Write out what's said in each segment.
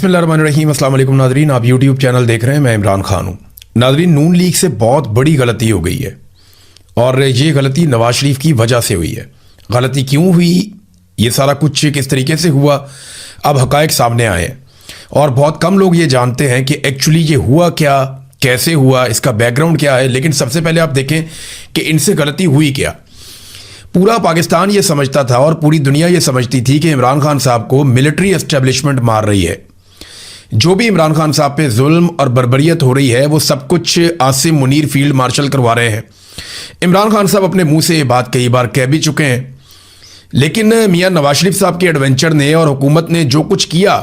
बिस्मिल्लाहिर्रहमानिर्रहीम। अस्सलाम वालेकुम नादरीन, आप यूट्यूब चैनल देख रहे हैं, मैं इमरान खान हूँ। नादरीन, नून लीग से बहुत बड़ी गलती हो गई है और ये गलती नवाज शरीफ की वजह से हुई है। गलती क्यों हुई, ये सारा कुछ किस तरीके से हुआ, अब हकायक सामने आए हैं और बहुत कम लोग ये जानते हैं कि एक्चुअली ये हुआ क्या, कैसे हुआ, इसका बैकग्राउंड क्या है। लेकिन सबसे पहले आप देखें कि इनसे गलती हुई क्या। पूरा पाकिस्तान ये समझता था और पूरी दुनिया ये समझती थी कि इमरान खान साहब को मिलिट्री एस्टेब्लिशमेंट मार रही है। जो भी इमरान खान साहब पे जुल्म और बर्बरियत हो रही है वो सब कुछ आसिम मुनीर फील्ड मार्शल करवा रहे हैं। इमरान खान साहब अपने मुंह से ये बात कई बार कह भी चुके हैं, लेकिन मियां नवाज शरीफ साहब के एडवेंचर ने और हुकूमत ने जो कुछ किया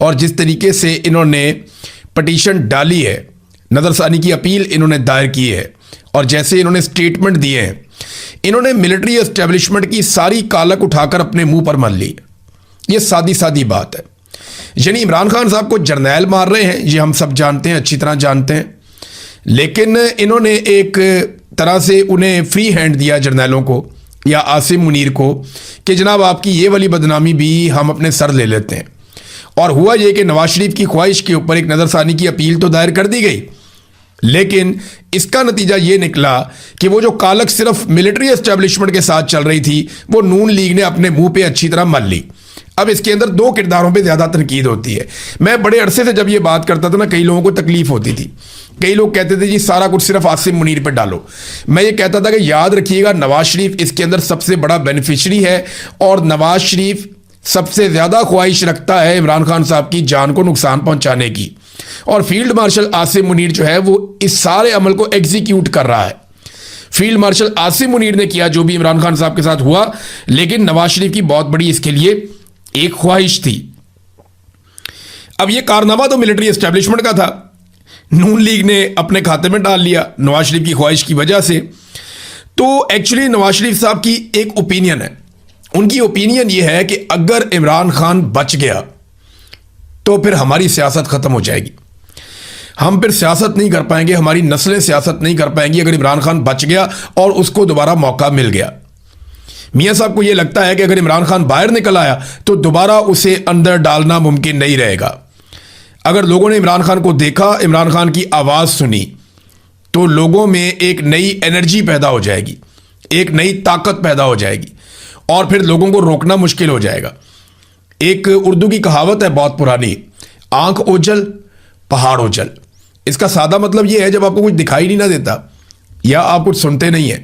और जिस तरीके से इन्होंने पटिशन डाली है, नज़रसानी की अपील इन्होंने दायर की है और जैसे इन्होंने स्टेटमेंट दिए हैं, इन्होंने मिलिट्री एस्टेब्लिशमेंट की सारी कालक उठाकर अपने मुंह पर मल ली। ये सादी सादी बात है। यानी इमरान खान साहब को जर्नैल मार रहे हैं, ये हम सब जानते हैं, अच्छी तरह जानते हैं, लेकिन इन्होंने एक तरह से उन्हें फ्री हैंड दिया जर्नैलों को या आसिम मुनीर को कि जनाब आपकी ये वाली बदनामी भी हम अपने सर ले लेते हैं। और हुआ ये कि नवाज शरीफ की ख्वाहिश के ऊपर एक नज़रसानी की अपील तो दायर कर दी गई, लेकिन इसका नतीजा ये निकला कि वो जो कालक सिर्फ मिलिट्री एस्टेब्लिशमेंट के साथ चल रही थी वो नून लीग ने अपने मुंह पे अच्छी तरह मल ली। अब इसके अंदर दो किरदारों पे ज़्यादा तनकीद होती है। मैं बड़े अरसे से जब ये बात करता था ना, कई लोगों को तकलीफ होती थी। कई लोग कहते थे जी सारा कुछ सिर्फ आसिम मुनीर पे डालो। मैं ये कहता था कि याद रखिएगा, नवाज शरीफ इसके अंदर सबसे बड़ा बेनिफिशरी है और नवाज शरीफ सबसे ज़्यादा ख्वाहिश रखता है इमरान खान साहब की जान को नुकसान पहुंचाने की। और फील्ड मार्शल आसिम मुनीर जो है वो इस सारे अमल को एग्जीक्यूट कर रहा है। फील्ड मार्शल आसिम मुनीर ने किया जो भी इमरान खान साहब के साथ हुआ, लेकिन नवाज शरीफ की बहुत बड़ी इसके लिए एक ख्वाहिश थी। अब ये कारनामा तो मिलिट्री एस्टेब्लिशमेंट का था, नून लीग ने अपने खाते में डाल लिया नवाज शरीफ की ख्वाहिश की वजह से। तो एक्चुअली नवाज शरीफ साहब की एक ओपिनियन है, उनकी ओपिनियन ये है कि अगर इमरान खान बच गया तो फिर हमारी सियासत खत्म हो जाएगी, हम फिर सियासत नहीं कर पाएंगे, हमारी नस्लें सियासत नहीं कर पाएंगी अगर इमरान खान बच गया और उसको दोबारा मौका मिल गया। मियां साहब को यह लगता है कि अगर इमरान खान बाहर निकल आया तो दोबारा उसे अंदर डालना मुमकिन नहीं रहेगा। अगर लोगों ने इमरान खान को देखा, इमरान खान की आवाज़ सुनी, तो लोगों में एक नई एनर्जी पैदा हो जाएगी, एक नई ताकत पैदा हो जाएगी और फिर लोगों को रोकना मुश्किल हो जाएगा। एक उर्दू की कहावत है बहुत पुरानी, आंख ओझल पहाड़ ओझल। इसका सादा मतलब यह है जब आपको कुछ दिखाई नहीं ना देता या आप कुछ सुनते नहीं हैं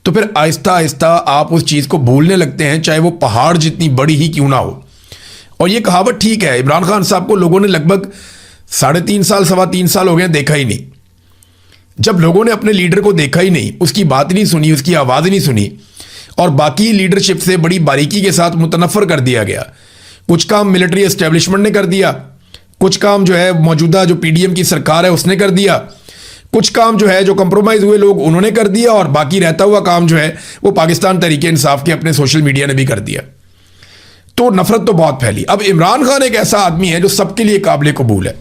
तो फिर आहिस्ता आहिस्ता आप उस चीज़ को भूलने लगते हैं, चाहे वो पहाड़ जितनी बड़ी ही क्यों ना हो। और ये कहावत ठीक है। इमरान खान साहब को लोगों ने लगभग 3.5 साल 3.25 साल हो गए देखा ही नहीं। जब लोगों ने अपने लीडर को देखा ही नहीं, उसकी बात नहीं सुनी, उसकी आवाज़ नहीं सुनी और बाकी लीडरशिप से बड़ी बारीकी के साथ मुतनफ़र कर दिया गया। कुछ काम मिलिट्री एस्टेब्लिशमेंट ने कर दिया, कुछ काम जो है मौजूदा जो पीडीएम की सरकार है उसने कर दिया, कुछ काम जो है जो कंप्रोमाइज़ हुए लोग उन्होंने कर दिया और बाकी रहता हुआ काम जो है वो पाकिस्तान तहरीक इंसाफ के अपने सोशल मीडिया ने भी कर दिया। तो नफरत तो बहुत फैली। अब इमरान खान एक ऐसा आदमी है जो सबके लिए काबिल कबूल है।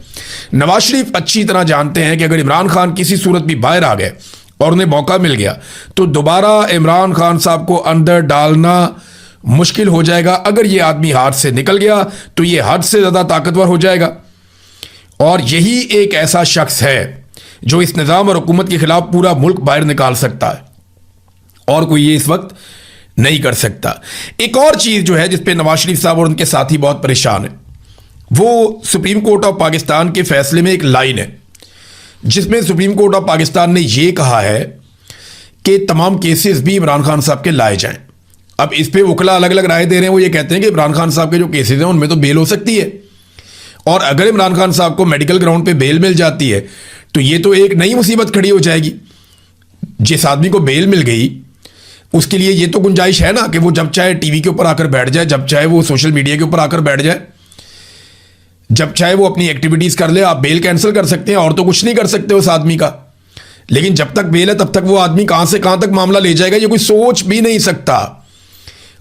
नवाज शरीफ अच्छी तरह जानते हैं कि अगर इमरान खान किसी सूरत भी बाहर आ गए और उन्हें मौका मिल गया तो दोबारा इमरान खान साहब को अंदर डालना मुश्किल हो जाएगा। अगर ये आदमी हाथ से निकल गया तो ये हद से ज़्यादा ताकतवर हो जाएगा और यही एक ऐसा शख्स है जो इस निज़ाम और हुकूमत के खिलाफ पूरा मुल्क बाहर निकाल सकता है और कोई ये इस वक्त नहीं कर सकता। एक और चीज़ जो है जिस पे नवाज शरीफ साहब और उनके साथी बहुत परेशान है, वो सुप्रीम कोर्ट ऑफ पाकिस्तान के फैसले में एक लाइन है जिसमें सुप्रीम कोर्ट ऑफ पाकिस्तान ने यह कहा है कि तमाम केसेस भी इमरान खान साहब के लाए जाएं। अब इस पे वकला अलग अलग राय दे रहे हैं। वो ये कहते हैं कि इमरान खान साहब के जो केसेस हैं उनमें तो बेल हो सकती है और अगर इमरान खान साहब को मेडिकल ग्राउंड पे बेल मिल जाती है तो ये तो एक नई मुसीबत खड़ी हो जाएगी। जिस आदमी को बेल मिल गई उसके लिए ये तो गुंजाइश है ना कि वो जब चाहे टीवी के ऊपर आकर बैठ जाए, जब चाहे वो सोशल मीडिया के ऊपर आकर बैठ जाए, जब चाहे वो अपनी एक्टिविटीज़ कर ले। आप बेल कैंसिल कर सकते हैं और तो कुछ नहीं कर सकते उस आदमी का, लेकिन जब तक बेल है तब तक वो आदमी कहाँ से कहाँ तक मामला ले जाएगा ये कोई सोच भी नहीं सकता।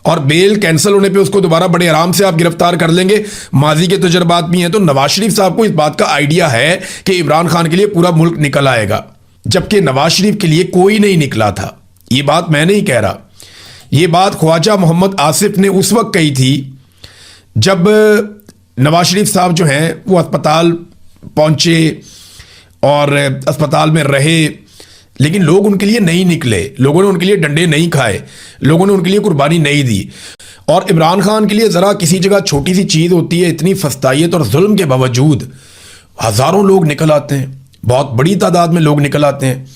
और बेल कैंसिल होने पे उसको दोबारा बड़े आराम से आप गिरफ्तार कर लेंगे। माजी के तजुर्बात भी हैं। तो नवाज शरीफ साहब को इस बात का आइडिया है कि इमरान खान के लिए पूरा मुल्क निकल आएगा, जबकि नवाज शरीफ के लिए कोई नहीं निकला था। ये बात मैं नहीं कह रहा, ये बात ख्वाजा मोहम्मद आसिफ ने उस वक्त कही थी जब नवाज शरीफ साहब जो हैं वो अस्पताल पहुंचे और अस्पताल में रहे, लेकिन लोग उनके लिए नहीं निकले, लोगों ने उनके लिए डंडे नहीं खाए, लोगों ने उनके लिए कुर्बानी नहीं दी। और इमरान खान के लिए ज़रा किसी जगह छोटी सी चीज़ होती है, इतनी फस्तायत और जुल्म के बावजूद हज़ारों लोग निकल आते हैं, बहुत बड़ी तादाद में लोग निकल आते हैं।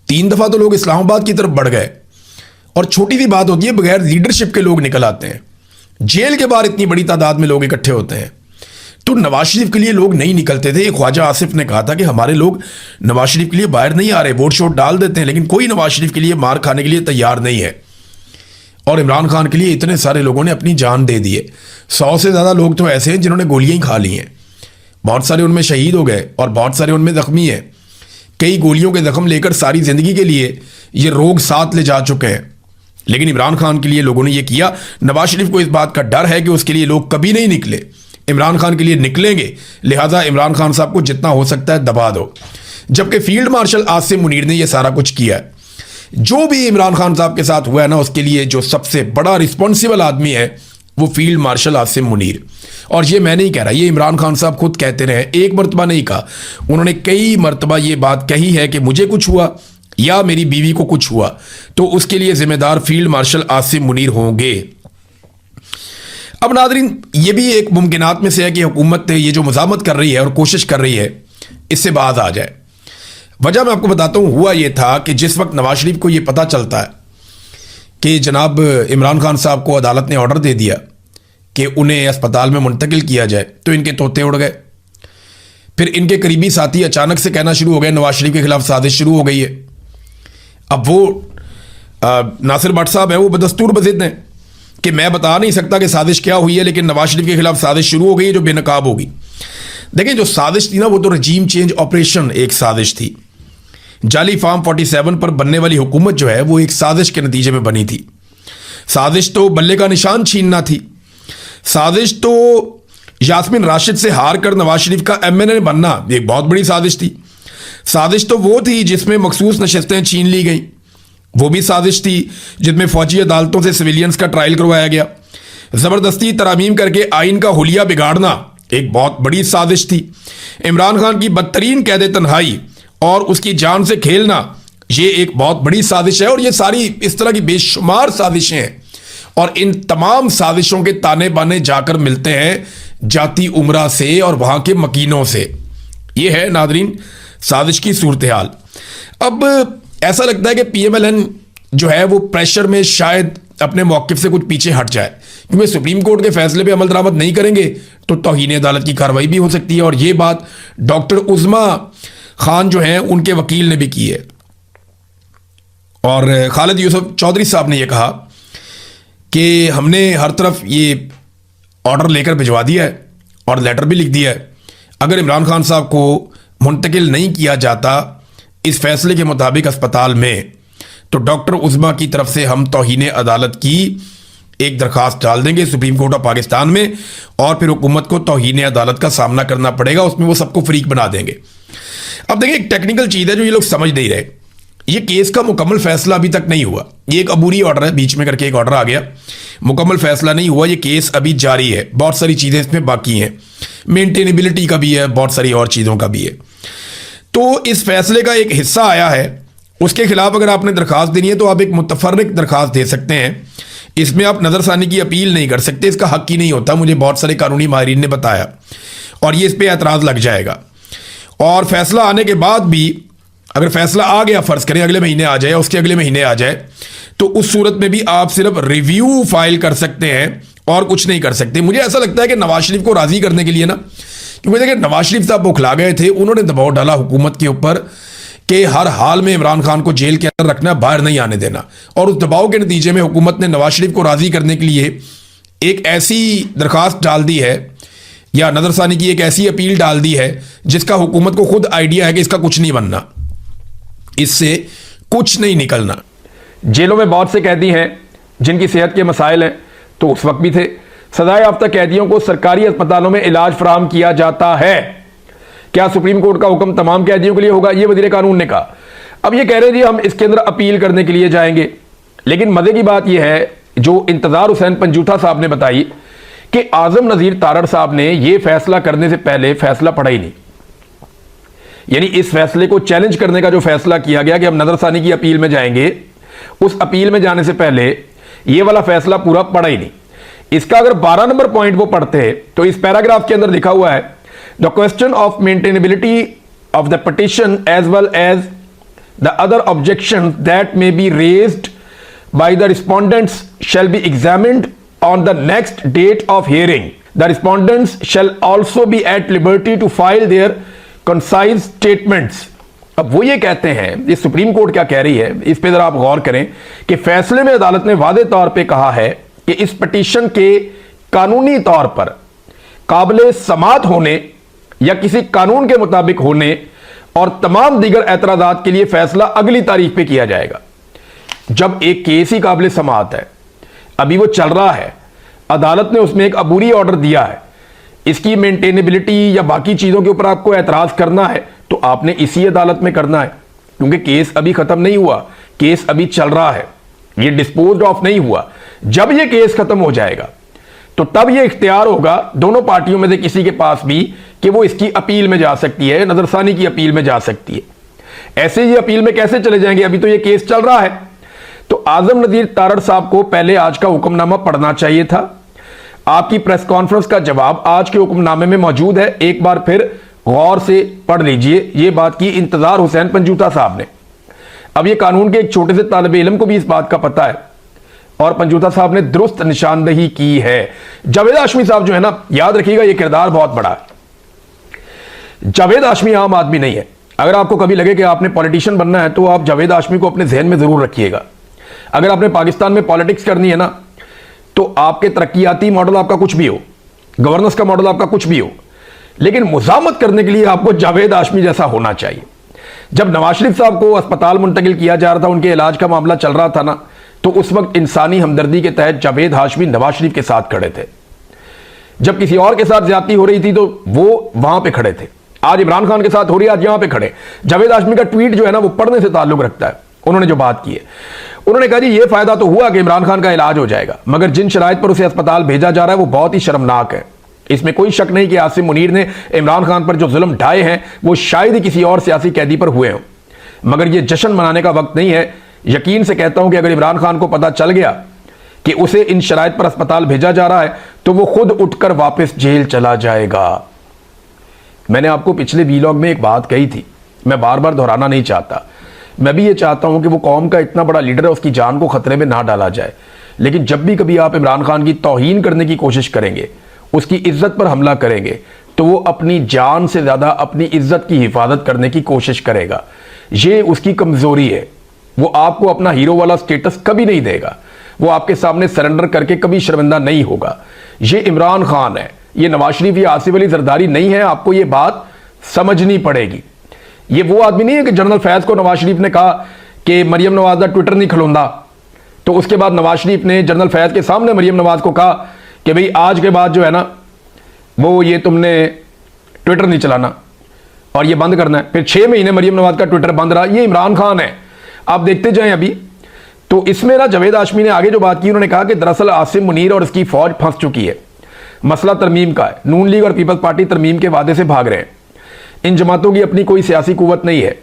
3 दफ़ा तो लोग इस्लामाबाद की तरफ बढ़ गए। और छोटी सी बात होती है, बगैर लीडरशिप के लोग निकल आते हैं। जेल के बाहर इतनी बड़ी तादाद में लोग इकट्ठे होते हैं। तो नवाज शरीफ के लिए लोग नहीं निकलते थे। ख्वाजा आसिफ ने कहा था कि हमारे लोग नवाज शरीफ के लिए बाहर नहीं आ रहे, वोट शोट डाल देते हैं, लेकिन कोई नवाज शरीफ के लिए मार खाने के लिए तैयार नहीं है। और इमरान खान के लिए इतने सारे लोगों ने अपनी जान दे दी है। 100 से ज़्यादा लोग तो ऐसे हैं जिन्होंने गोलियां ही खा ली हैं। बहुत सारे उनमें शहीद हो गए और बहुत सारे उनमें ज़ख्मी हैं। कई गोलियों के जख्म लेकर सारी ज़िंदगी के लिए ये रोग साथ ले जा चुके हैं। लेकिन इमरान खान के लिए लोगों ने ये किया। नवाज शरीफ को इस बात का डर है कि उसके लिए लोग कभी नहीं निकले, इमरान खान के लिए निकलेंगे, लिहाजा इमरान खान साहब को जितना हो सकता है दबा दो। जबकि फील्ड मार्शल आसिम मुनीर ने यह सारा कुछ किया है। जो भी इमरान खान साहब के साथ हुआ है ना, उसके लिए जो सबसे बड़ा रिस्पॉन्सिबल आदमी है वो फील्ड मार्शल आसिम मुनीर। और ये मैं नहीं कह रहा, ये इमरान खान साहब खुद कहते रहे, एक मरतबा नहीं कहा, उन्होंने कई मरतबा ये बात कही है कि मुझे कुछ हुआ या मेरी बीवी को कुछ हुआ तो उसके लिए जिम्मेदार फील्ड मार्शल आसिम मुनीर होंगे। अब नादरीन, ये भी एक मुमकिनात में से है कि हुकूमत ये जो मज़ामत कर रही है और कोशिश कर रही है इससे बाज आ जाए। वजह मैं आपको बताता हूँ, हुआ ये था कि जिस वक्त नवाज शरीफ को ये पता चलता है कि जनाब इमरान खान साहब को अदालत ने ऑर्डर दे दिया कि उन्हें अस्पताल में मुंतकिल किया जाए, तो इनके तोते उड़ गए। फिर इनके करीबी साथी अचानक से कहना शुरू हो गए नवाज शरीफ के खिलाफ साजिश शुरू हो गई है। अब वो नासिर भट्ट साहब है, वो बदस्तूर बज़िद हैं कि मैं बता नहीं सकता कि साजिश क्या हुई है, लेकिन नवाज शरीफ के खिलाफ साजिश शुरू हो गई है जो बेनकाब होगी। देखिए, जो साजिश थी ना, वो तो रजीम चेंज ऑपरेशन एक साजिश थी। जाली फार्म 47 पर बनने वाली हुकूमत जो है वो एक साजिश के नतीजे में बनी थी। साजिश तो बल्ले का निशान छीनना थी। साजिश तो यास्मीन राशिद से हार कर नवाज शरीफ का MNA बनना एक बहुत बड़ी साजिश थी। साजिश तो वो थी जिसमें मखसूस नशस्तें छीन ली गई, वो भी साजिश थी। जिसमें फौजी अदालतों से सिविलियंस का ट्रायल करवाया गया। ज़बरदस्ती तरामीम करके आइन का हुलिया बिगाड़ना एक बहुत बड़ी साजिश थी। इमरान खान की बदतरीन कैद तन्हाई और उसकी जान से खेलना, ये एक बहुत बड़ी साजिश है। और ये सारी इस तरह की बेशुमार साजिशें हैं और इन तमाम साजिशों के ताने बाने जाकर मिलते हैं जाती उमरा से और वहां के मकीनों से। ये है नादरीन साजिश की सूरत हाल। अब ऐसा लगता है कि PMLN जो है वो प्रेशर में शायद अपने मौक़िफ़ से कुछ पीछे हट जाए, क्योंकि सुप्रीम कोर्ट के फैसले पे अमल दरामद नहीं करेंगे तो तौहीन अदालत की कार्रवाई भी हो सकती है। और ये बात डॉक्टर उज़मा खान जो हैं उनके वकील ने भी की है। और खालिद यूसुफ चौधरी साहब ने यह कहा कि हमने हर तरफ ये ऑर्डर लेकर भिजवा दिया है और लेटर भी लिख दिया है। अगर इमरान खान साहब को मुंतकिल नहीं किया जाता इस फैसले के मुताबिक अस्पताल में, तो डॉक्टर उज़मा की तरफ से हम तौहीन अदालत की एक दरखास्त डाल देंगे सुप्रीम कोर्ट ऑफ पाकिस्तान में, और फिर हुकूमत को तौहीन अदालत का सामना करना पड़ेगा। उसमें वो सबको फ्रीक बना देंगे। अब देखिए, एक टेक्निकल चीज़ है जो ये लोग समझ नहीं रहे। ये केस का मुकम्मल फैसला अभी तक नहीं हुआ। ये एक अबूरी ऑर्डर है, बीच में करके एक ऑर्डर आ गया, मुकम्मल फैसला नहीं हुआ। ये केस अभी जारी है, बहुत सारी चीज़ें इसमें बाकी हैं, मेंटेनेबिलिटी का भी है, बहुत सारी और चीज़ों का भी है। तो इस फैसले का एक हिस्सा आया है, उसके खिलाफ अगर आपने दरखास्त देनी है तो आप एक मुतफर्रिक दरखास्त दे सकते हैं। इसमें आप नज़रसानी की अपील नहीं कर सकते, इसका हक ही नहीं होता, मुझे बहुत सारे कानूनी माहिरीन ने बताया। और ये इस पर एतराज़ लग जाएगा। और फैसला आने के बाद भी अगर फैसला आ गया, फ़र्ज़ करें अगले महीने आ जाए, उसके अगले महीने आ जाए, तो उस सूरत में भी आप सिर्फ रिव्यू फाइल कर सकते हैं और कुछ नहीं कर सकते। मुझे ऐसा लगता है कि नवाज शरीफ को राज़ी करने के लिए ना, क्योंकि देखिए नवाज शरीफ साहब बौखला गए थे, उन्होंने दबाव डाला हुकूमत के ऊपर कि हर हाल में इमरान खान को जेल के अंदर रखना, बाहर नहीं आने देना। और उस दबाव के नतीजे में हुकूमत ने नवाज शरीफ को राज़ी करने के लिए एक ऐसी दरखास्त डाल दी है, या नज़रसानी की एक ऐसी अपील डाल दी है जिसका हुकूमत को खुद आइडिया है कि इसका कुछ नहीं बनना, इससे कुछ नहीं निकलना। जेलों में बहुत से कैदी हैं जिनकी सेहत के मसाइल हैं, तो उस वक्त भी थे। सजाए याफ्ता कैदियों को सरकारी अस्पतालों में इलाज फराहम किया जाता है। क्या सुप्रीम कोर्ट का हुक्म तमाम कैदियों के लिए होगा? ये वजीर कानून ने कहा। अब ये कह रहे जी हम इसके अंदर अपील करने के लिए जाएंगे। लेकिन मजे की बात यह है, जो इंतजार हुसैन पंजूठा साहब ने बताई कि आजम नजीर तारड़ साहब ने यह फैसला करने से पहले फैसला पढ़ा ही नहीं। यानी इस फैसले को चैलेंज करने का जो फैसला किया गया कि हम नजरसानी की अपील में जाएंगे, उस अपील में जाने से पहले यह वाला फैसला पूरा पढ़ा ही नहीं। इसका अगर 12 नंबर पॉइंट वो पढ़ते हैं तो इस पैराग्राफ के अंदर लिखा हुआ है, the question of maintainability of the petition as well as the other objection that may be raised by the respondents shall be examined on the next date of hearing. The respondents shall also be at liberty to file their concise statements. अब वो ये कहते हैं, ये supreme court क्या कह रही है, इस पे जरा आप गौर करें कि फैसले में अदालत ने वादे तौर पे कहा है कि इस पिटीशन के कानूनी तौर पर काबिले समात होने या किसी कानून के मुताबिक होने और तमाम दीगर एतराजात के लिए फैसला अगली तारीख पे किया जाएगा। जब एक केस ही काबिले समात है, अभी वो चल रहा है, अदालत ने उसमें एक अबूरी ऑर्डर दिया है, इसकी मेंटेनेबिलिटी या बाकी चीजों के ऊपर आपको एतराज करना है तो आपने इसी अदालत में करना है, क्योंकि केस अभी खत्म नहीं हुआ, केस अभी चल रहा है, ये डिस्पोज्ड ऑफ नहीं हुआ। जब ये केस खत्म हो जाएगा तो तब ये इख्तियार होगा दोनों पार्टियों में से किसी के पास भी कि वो इसकी अपील में जा सकती है, नजरसानी की अपील में जा सकती है। ऐसे ये अपील में कैसे चले जाएंगे, अभी तो ये केस चल रहा है। तो आजम नजीर तारड़ साहब को पहले आज का हुक्मनामा पढ़ना चाहिए था। आपकी प्रेस कॉन्फ्रेंस का जवाब आज के हुक्मनामे में मौजूद है, एक बार फिर गौर से पढ़ लीजिए। ये बात की इंतजार हुसैन पंजूता साहब ने। अब ये कानून के एक छोटे से तालिब इल्म को भी इस बात का पता है और पंजूता साहब ने दुरुस्त निशानदही की है। जावेद हाशमी साहब जो है ना, याद रखिएगा ये किरदार बहुत बड़ा है। जावेद हाशमी आम आदमी नहीं है। अगर आपको कभी लगे कि आपने पॉलिटिशियन बनना है तो आप जावेद हाशमी को अपने जहन में जरूर रखिएगा। अगर आपने पाकिस्तान में पॉलिटिक्स करनी है ना, तो आपके तरक्याती मॉडल आपका कुछ भी हो, गवर्नेंस का मॉडल आपका कुछ भी हो, लेकिन मुजामत करने के लिए आपको जावेद हाशमी जैसा होना चाहिए। जब नवाज शरीफ साहब को अस्पताल मुंतकिल किया जा रहा था, उनके इलाज का मामला चल रहा था ना, तो उस वक्त इंसानी हमदर्दी के तहत जावेद हाशमी नवाज शरीफ के साथ खड़े थे। जब किसी और के साथ ज्यादती हो रही थी तो वो वहां पे खड़े थे। आज इमरान खान के साथ हो रही है, आज यहां पे खड़े। जावेद हाशमी का ट्वीट जो है ना, वो पढ़ने से ताल्लुक रखता है। उन्होंने जो बात की है, उन्होंने कहा जी ये फायदा तो हुआ कि इमरान खान का इलाज हो जाएगा, मगर जिन शराइत पर उसे अस्पताल भेजा जा रहा है वो बहुत ही शर्मनाक है। इसमें कोई शक नहीं कि आसिम मुनीर ने इमरान खान पर जो जुल्म ढाए हैं वो शायद ही किसी और सियासी कैदी पर हुए हों, मगर ये जश्न मनाने का वक्त नहीं है। यकीन से कहता हूं कि अगर इमरान खान को पता चल गया कि उसे इन शराइत पर अस्पताल भेजा जा रहा है तो वो खुद उठकर वापस जेल चला जाएगा। मैंने आपको पिछले वीलॉग में एक बात कही थी, मैं बार बार दोहराना नहीं चाहता। मैं भी ये चाहता हूं कि वो कौम का इतना बड़ा लीडर है, उसकी जान को खतरे में ना डाला जाए। लेकिन जब भी कभी आप इमरान खान की तौहीन करने की कोशिश करेंगे, उसकी इज्जत पर हमला करेंगे, तो वो अपनी जान से ज्यादा अपनी इज्जत की हिफाजत करने की कोशिश करेगा। ये उसकी कमजोरी है। वो आपको अपना हीरो वाला स्टेटस कभी नहीं देगा, वो आपके सामने सरेंडर करके कभी शर्मिंदा नहीं होगा। ये इमरान खान है, ये नवाज शरीफ या आसिफ अली जरदारी नहीं है। आपको ये बात समझनी पड़ेगी। ये वो आदमी नहीं है कि जनरल फैज को नवाज शरीफ ने कहा कि मरियम नवाज का ट्विटर नहीं खिलौंदा, तो उसके बाद नवाज शरीफ ने जनरल फैज के सामने मरियम नवाज को कहा कि भाई आज के बाद जो है ना, वो ये तुमने ट्विटर नहीं चलाना और ये बंद करना है। फिर 6 महीने मरियम नवाज का ट्विटर बंद रहा। ये इमरान खान है, आप देखते जाएं। अभी तो इसमें ना जावेद हाशमी ने आगे जो बात की, उन्होंने कहा कि दरअसल आसिम मुनीर और इसकी फौज फंस चुकी है। मसला तरमीम का है, नून लीग और पीपल्स पार्टी तरमीम के वादे से भाग रहे हैं। इन जमातों की अपनी कोई सियासी कुव्वत नहीं है,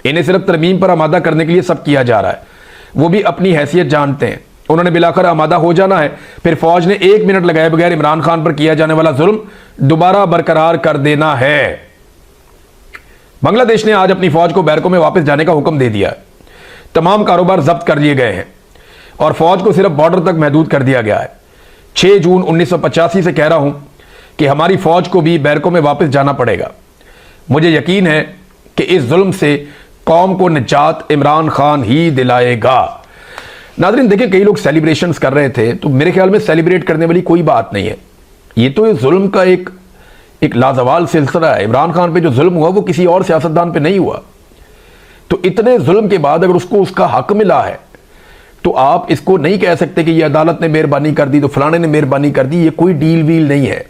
इन्हें सिर्फ तरमीम पर आमादा करने के लिए सब किया जा रहा है। वो भी अपनी हैसियत जानते हैं, उन्होंने बिलाकर आमादा हो जाना है। फिर फौज ने 1 मिनट लगाए बगैर इमरान खान पर किया जाने वाला जुल्म दोबारा बरकरार कर देना है। बांग्लादेश ने आज अपनी फौज को बैरकों में वापस जाने का हुक्म दे दिया। तमाम कारोबार जब्त कर लिए गए हैं और फौज को सिर्फ बॉर्डर तक महदूद कर दिया गया है। 6 जून 1985 से कह रहा हूं कि हमारी फौज को भी बैरकों में वापस जाना पड़ेगा। मुझे यकीन है कि इस जुल्म से कौम को निजात इमरान खान ही दिलाएगा। नाज़रीन देखिए, कई लोग सेलिब्रेशंस कर रहे थे, तो मेरे ख्याल में सेलिब्रेट करने वाली कोई बात नहीं है। ये तो इस जुल्म का एक लाजवाल सिलसिला है। इमरान खान पे जो जुल्म हुआ वो किसी और सियासतदान पे नहीं हुआ। तो इतने जुल्म के बाद अगर उसको उसका हक मिला है तो आप इसको नहीं कह सकते कि ये अदालत ने मेहरबानी कर दी तो फलाने ने मेहरबानी कर दी। ये कोई डील वील नहीं है।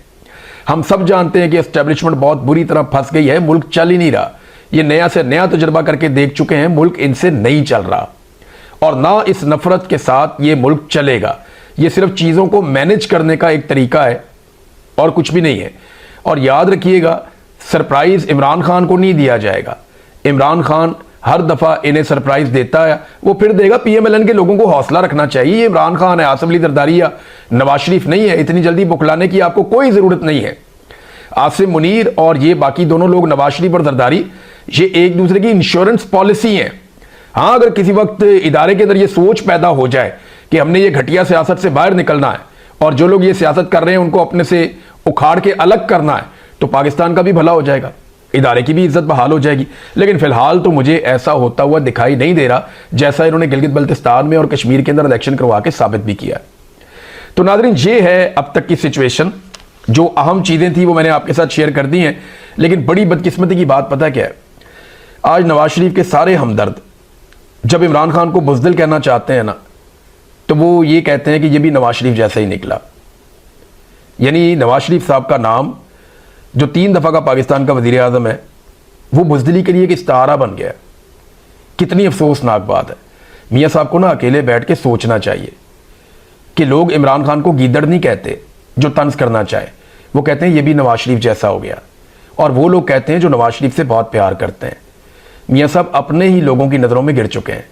हम सब जानते हैं कि एस्टेब्लिशमेंट बहुत बुरी तरह फंस गई है, मुल्क चल ही नहीं रहा। ये नया से नया तजुर्बा करके देख चुके हैं, मुल्क इनसे नहीं चल रहा और ना इस नफरत के साथ ये मुल्क चलेगा। ये सिर्फ चीज़ों को मैनेज करने का एक तरीका है और कुछ भी नहीं है। और याद रखिएगा, सरप्राइज इमरान खान को नहीं दिया जाएगा। इमरान खान हर दफा इन्हें सरप्राइज देता है, वो फिर देगा। पीएमएलएन के लोगों को हौसला रखना चाहिए। ये इमरान खान है, आसिफ अली जरदारी या नवाज शरीफ नहीं है। इतनी जल्दी बुखलाने की आपको कोई जरूरत नहीं है। आसिम मुनीर और ये बाकी दोनों लोग, नवाज शरीफ और जरदारी, ये एक दूसरे की इंश्योरेंस पॉलिसी है। हाँ, अगर किसी वक्त इदारे के अंदर ये सोच पैदा हो जाए कि हमने ये घटिया सियासत से बाहर निकलना है और जो लोग ये सियासत कर रहे हैं उनको अपने से उखाड़ के अलग करना है, तो पाकिस्तान का भी भला हो जाएगा, इदारे की भी इज्जत बहाल हो जाएगी। लेकिन फिलहाल तो मुझे ऐसा होता हुआ दिखाई नहीं दे रहा, जैसा इन्होंने गिलगित बल्तिस्तान में और कश्मीर के अंदर इलेक्शन करवा के साबित भी किया है। तो नाज़रीन, ये है अब तक की सिचुएशन। जो अहम चीज़ें थी वो मैंने आपके साथ शेयर कर दी हैं। लेकिन बड़ी बदकिस्मती की बात पता क्या है, आज नवाज शरीफ के सारे हमदर्द जब इमरान खान को बुज़दिल कहना चाहते हैं ना, तो वो ये कहते हैं कि ये भी नवाज शरीफ जैसा ही निकला। यानी नवाज शरीफ साहब का नाम, जो 3 दफ़ा का पाकिस्तान का वज़ीर आज़म है, वो बुज़दिली के लिए एक इस्तारा बन गया है। कितनी अफसोसनाक बात है। मियाँ साहब को ना अकेले बैठ के सोचना चाहिए कि लोग इमरान खान को गीदड़ नहीं कहते जो तंज करना चाहे, वो कहते हैं ये भी नवाज शरीफ जैसा हो गया। और वो लोग कहते हैं जो नवाज शरीफ से बहुत प्यार करते हैं। मियाँ साहब अपने ही लोगों की नज़रों में गिर चुके हैं।